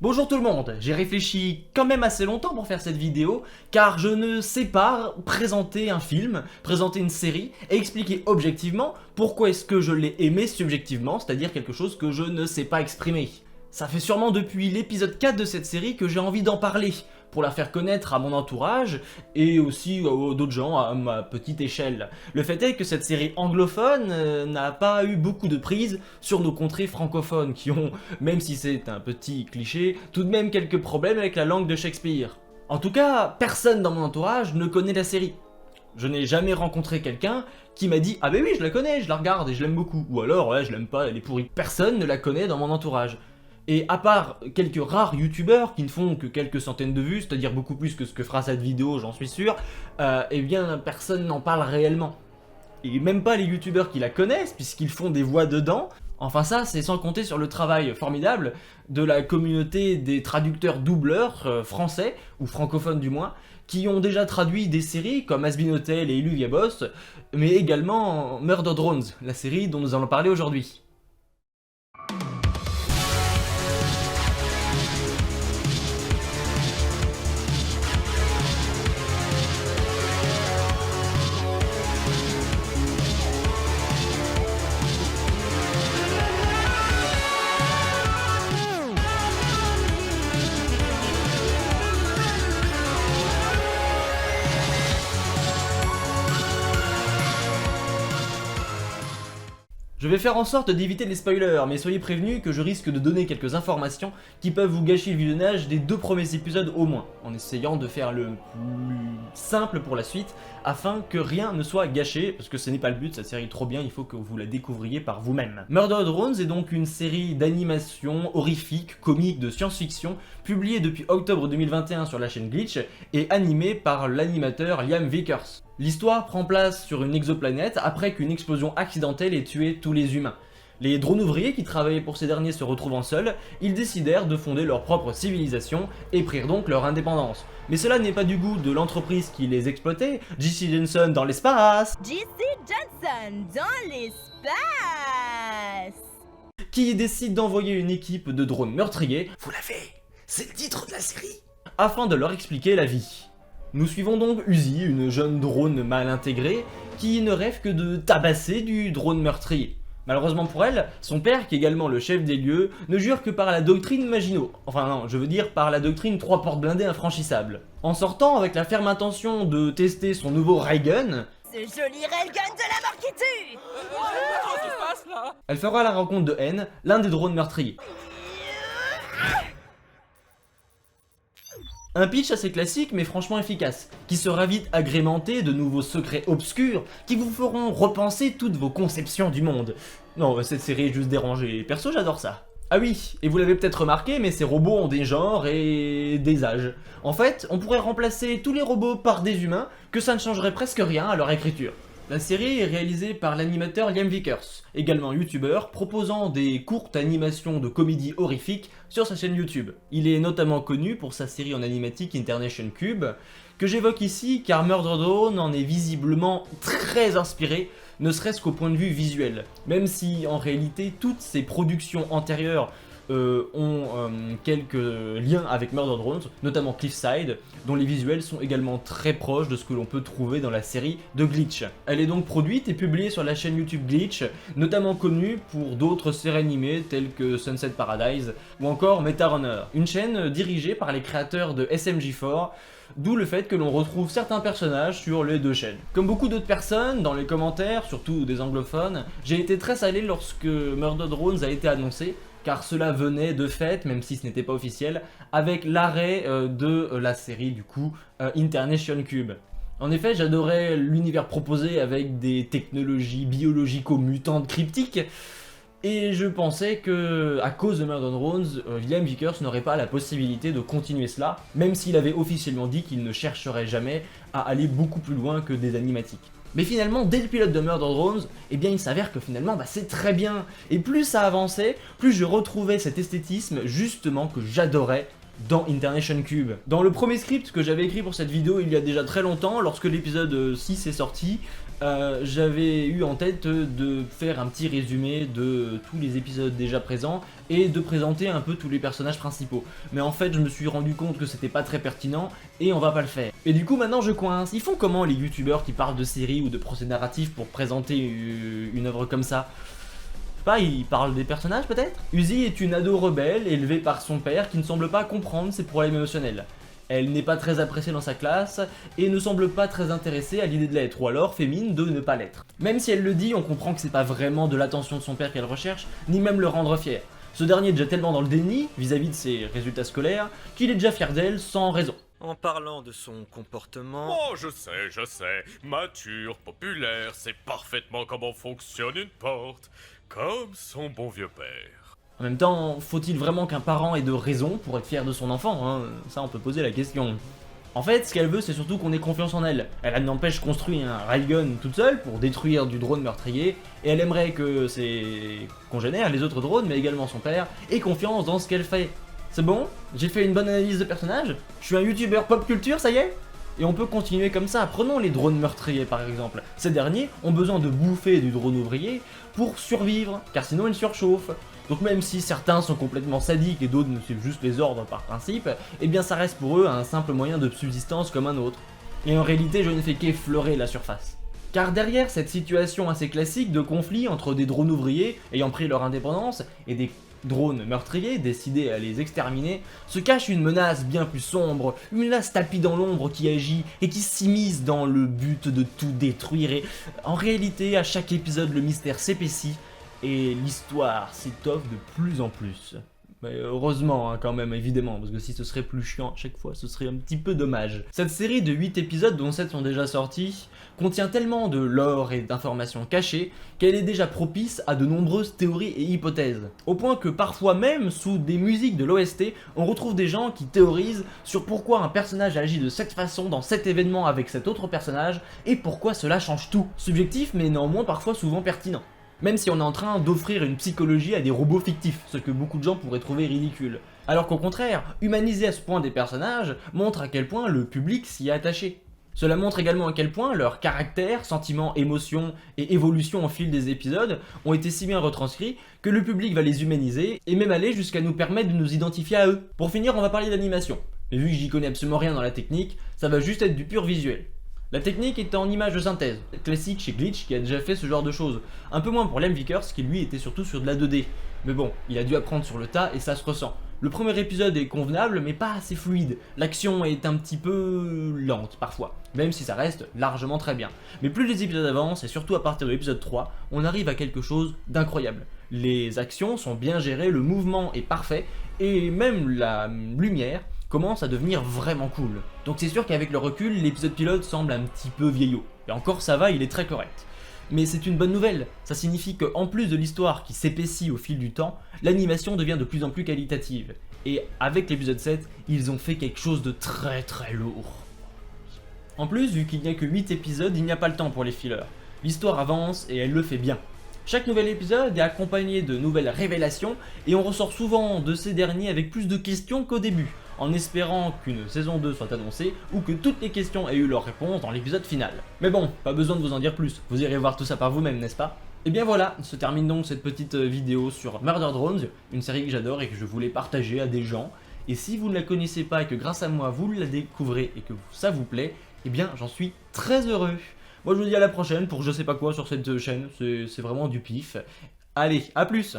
Bonjour tout le monde, j'ai réfléchi quand même assez longtemps pour faire cette vidéo, car je ne sais pas présenter un film, présenter une série, et expliquer objectivement pourquoi est-ce que je l'ai aimé subjectivement, c'est-à-dire quelque chose que je ne sais pas exprimer. Ça fait sûrement depuis l'épisode 4 de cette série que j'ai envie d'en parler, pour la faire connaître à mon entourage, et aussi à d'autres gens à ma petite échelle. Le fait est que cette série anglophone n'a pas eu beaucoup de prise sur nos contrées francophones, qui ont, même si c'est un petit cliché, tout de même quelques problèmes avec la langue de Shakespeare. En tout cas, personne dans mon entourage ne connaît la série. Je n'ai jamais rencontré quelqu'un qui m'a dit « Ah ben oui, je la connais, je la regarde et je l'aime beaucoup » ou alors « Ouais, je l'aime pas, elle est pourrie ». Personne ne la connaît dans mon entourage. Et à part quelques rares youtubeurs qui ne font que quelques centaines de vues, c'est-à-dire beaucoup plus que ce que fera cette vidéo, j'en suis sûr, eh bien personne n'en parle réellement. Et même pas les youtubeurs qui la connaissent, puisqu'ils font des voix dedans. Enfin ça, c'est sans compter sur le travail formidable de la communauté des traducteurs-doubleurs français, ou francophones du moins, qui ont déjà traduit des séries comme Has Been Hotel et Illuvia Boss, mais également Murder Drones, la série dont nous allons parler aujourd'hui. Je vais faire en sorte d'éviter les spoilers, mais soyez prévenus que je risque de donner quelques informations qui peuvent vous gâcher le visionnage des 2 premiers épisodes au moins, en essayant de faire le plus simple pour la suite, afin que rien ne soit gâché, parce que ce n'est pas le but, cette série est trop bien, il faut que vous la découvriez par vous-même. Murder Drones est donc une série d'animation horrifique, comique, de science-fiction, publiée depuis octobre 2021 sur la chaîne Glitch, et animée par l'animateur Liam Vickers. L'histoire prend place sur une exoplanète après qu'une explosion accidentelle ait tué tous les humains. Les drone ouvriers qui travaillaient pour ces derniers se retrouvant seuls, ils décidèrent de fonder leur propre civilisation et prirent donc leur indépendance. Mais cela n'est pas du goût de l'entreprise qui les exploitait, J.C. Johnson dans l'espace, J.C. Johnson dans l'espace, qui décide d'envoyer une équipe de drones meurtriers, vous l'avez, c'est le titre de la série, afin de leur expliquer la vie. Nous suivons donc Uzi, une jeune drone mal intégrée, qui ne rêve que de tabasser du drone meurtrier. Malheureusement pour elle, son père, qui est également le chef des lieux, ne jure que par la doctrine Maginot. Enfin non, je veux dire par la doctrine 3 portes blindées infranchissables. En sortant avec la ferme intention de tester son nouveau Raygun, ce joli railgun de la mort qui tue. elle fera la rencontre de N, l'un des drones meurtriers. Un pitch assez classique mais franchement efficace, qui sera vite agrémenté de nouveaux secrets obscurs qui vous feront repenser toutes vos conceptions du monde. Non, cette série est juste dérangée, perso j'adore ça. Ah oui, et vous l'avez peut-être remarqué, mais ces robots ont des genres et des âges. En fait, on pourrait remplacer tous les robots par des humains, que ça ne changerait presque rien à leur écriture. La série est réalisée par l'animateur Liam Vickers, également youtubeur, proposant des courtes animations de comédie horrifique sur sa chaîne YouTube. Il est notamment connu pour sa série en animatique Internation Cube, que j'évoque ici car Murder Drone en est visiblement très inspiré, ne serait-ce qu'au point de vue visuel. Même si en réalité toutes ses productions antérieures ont quelques liens avec Murder Drones, notamment Cliffside, dont les visuels sont également très proches de ce que l'on peut trouver dans la série de Glitch. Elle est donc produite et publiée sur la chaîne YouTube Glitch, notamment connue pour d'autres séries animées telles que Sunset Paradise ou encore Meta Runner, une chaîne dirigée par les créateurs de SMG4, d'où le fait que l'on retrouve certains personnages sur les 2 chaînes. Comme beaucoup d'autres personnes, dans les commentaires, surtout des anglophones, j'ai été très salé lorsque Murder Drones a été annoncé, car cela venait de fait, même si ce n'était pas officiel, avec l'arrêt de la série du coup Internation Cube. En effet, j'adorais l'univers proposé avec des technologies biologico-mutantes cryptiques, et je pensais que, à cause de Murder Drones, Liam Vickers n'aurait pas la possibilité de continuer cela, même s'il avait officiellement dit qu'il ne chercherait jamais à aller beaucoup plus loin que des animatiques. Mais finalement, dès le pilote de Murder Drones, eh bien il s'avère que finalement c'est très bien. Et plus ça avançait, plus je retrouvais cet esthétisme justement que j'adorais dans Internation Cube. Dans le premier script que j'avais écrit pour cette vidéo il y a déjà très longtemps, lorsque l'épisode 6 est sorti, j'avais eu en tête de faire un petit résumé de tous les épisodes déjà présents et de présenter un peu tous les personnages principaux. Mais en fait, je me suis rendu compte que c'était pas très pertinent et on va pas le faire. Et du coup, maintenant je coince. Ils font comment les youtubeurs qui parlent de séries ou de procès narratifs pour présenter une œuvre comme ça? Je sais pas, ils parlent des personnages peut-être? Uzi est une ado rebelle élevée par son père qui ne semble pas comprendre ses problèmes émotionnels. Elle n'est pas très appréciée dans sa classe et ne semble pas très intéressée à l'idée de l'être, ou alors fémine de ne pas l'être. Même si elle le dit, on comprend que c'est pas vraiment de l'attention de son père qu'elle recherche, ni même le rendre fier. Ce dernier est déjà tellement dans le déni vis-à-vis de ses résultats scolaires qu'il est déjà fier d'elle sans raison. En parlant de son comportement... Oh, je sais. Mature, populaire, c'est parfaitement comment fonctionne une porte. Comme son bon vieux père. En même temps, faut-il vraiment qu'un parent ait de raison pour être fier de son enfant, hein? Ça, on peut poser la question. En fait, ce qu'elle veut, c'est surtout qu'on ait confiance en elle. Elle n'empêche construire un railgun toute seule pour détruire du drone meurtrier, et elle aimerait que ses congénères, les autres drones, mais également son père, aient confiance dans ce qu'elle fait. C'est bon? J'ai fait une bonne analyse de personnage? Je suis un youtubeur pop culture, ça y est? Et on peut continuer comme ça. Prenons les drones meurtriers par exemple. Ces derniers ont besoin de bouffer du drone ouvrier pour survivre, car sinon ils surchauffent. Donc même si certains sont complètement sadiques et d'autres ne suivent juste les ordres par principe, eh bien ça reste pour eux un simple moyen de subsistance comme un autre. Et en réalité je ne fais qu'effleurer la surface. Car derrière cette situation assez classique de conflit entre des drones ouvriers ayant pris leur indépendance et des drones meurtriers décidés à les exterminer, se cache une menace bien plus sombre, une menace tapie dans l'ombre qui agit et qui s'immisce dans le but de tout détruire. Et en réalité, à chaque épisode, le mystère s'épaissit et l'histoire s'étoffe de plus en plus. Mais heureusement hein, quand même, évidemment, parce que si ce serait plus chiant à chaque fois, ce serait un petit peu dommage. Cette série de 8 épisodes, dont 7 sont déjà sortis, contient tellement de lore et d'informations cachées qu'elle est déjà propice à de nombreuses théories et hypothèses. Au point que parfois même, sous des musiques de l'OST, on retrouve des gens qui théorisent sur pourquoi un personnage agit de cette façon dans cet événement avec cet autre personnage, et pourquoi cela change tout. Subjectif, mais néanmoins parfois souvent pertinent. Même si on est en train d'offrir une psychologie à des robots fictifs, ce que beaucoup de gens pourraient trouver ridicule. Alors qu'au contraire, humaniser à ce point des personnages montre à quel point le public s'y est attaché. Cela montre également à quel point leurs caractères, sentiments, émotions et évolutions au fil des épisodes ont été si bien retranscrits que le public va les humaniser et même aller jusqu'à nous permettre de nous identifier à eux. Pour finir, on va parler d'animation. Mais vu que j'y connais absolument rien dans la technique, ça va juste être du pur visuel. La technique est en image de synthèse, classique chez Glitch qui a déjà fait ce genre de choses. Un peu moins pour Lem Vickers qui lui était surtout sur de la 2D. Mais bon, il a dû apprendre sur le tas et ça se ressent. Le premier épisode est convenable mais pas assez fluide. L'action est un petit peu lente parfois, même si ça reste largement très bien. Mais plus les épisodes avancent et surtout à partir de l'épisode 3, on arrive à quelque chose d'incroyable. Les actions sont bien gérées, le mouvement est parfait et même la lumière commence à devenir vraiment cool. Donc c'est sûr qu'avec le recul, l'épisode pilote semble un petit peu vieillot. Et encore ça va, il est très correct. Mais c'est une bonne nouvelle, ça signifie qu'en plus de l'histoire qui s'épaissit au fil du temps, l'animation devient de plus en plus qualitative. Et avec l'épisode 7, ils ont fait quelque chose de très lourd. En plus, vu qu'il n'y a que 8 épisodes, il n'y a pas le temps pour les fillers. L'histoire avance et elle le fait bien. Chaque nouvel épisode est accompagné de nouvelles révélations et on ressort souvent de ces derniers avec plus de questions qu'au début, en espérant qu'une saison 2 soit annoncée ou que toutes les questions aient eu leur réponse dans l'épisode final. Mais bon, pas besoin de vous en dire plus, vous irez voir tout ça par vous-même, n'est-ce pas? Et bien voilà, se termine donc cette petite vidéo sur Murder Drones, une série que j'adore et que je voulais partager à des gens. Et si vous ne la connaissez pas et que grâce à moi vous la découvrez et que ça vous plaît, eh bien j'en suis très heureux. Moi je vous dis à la prochaine pour je sais pas quoi sur cette chaîne, c'est vraiment du pif. Allez, à plus!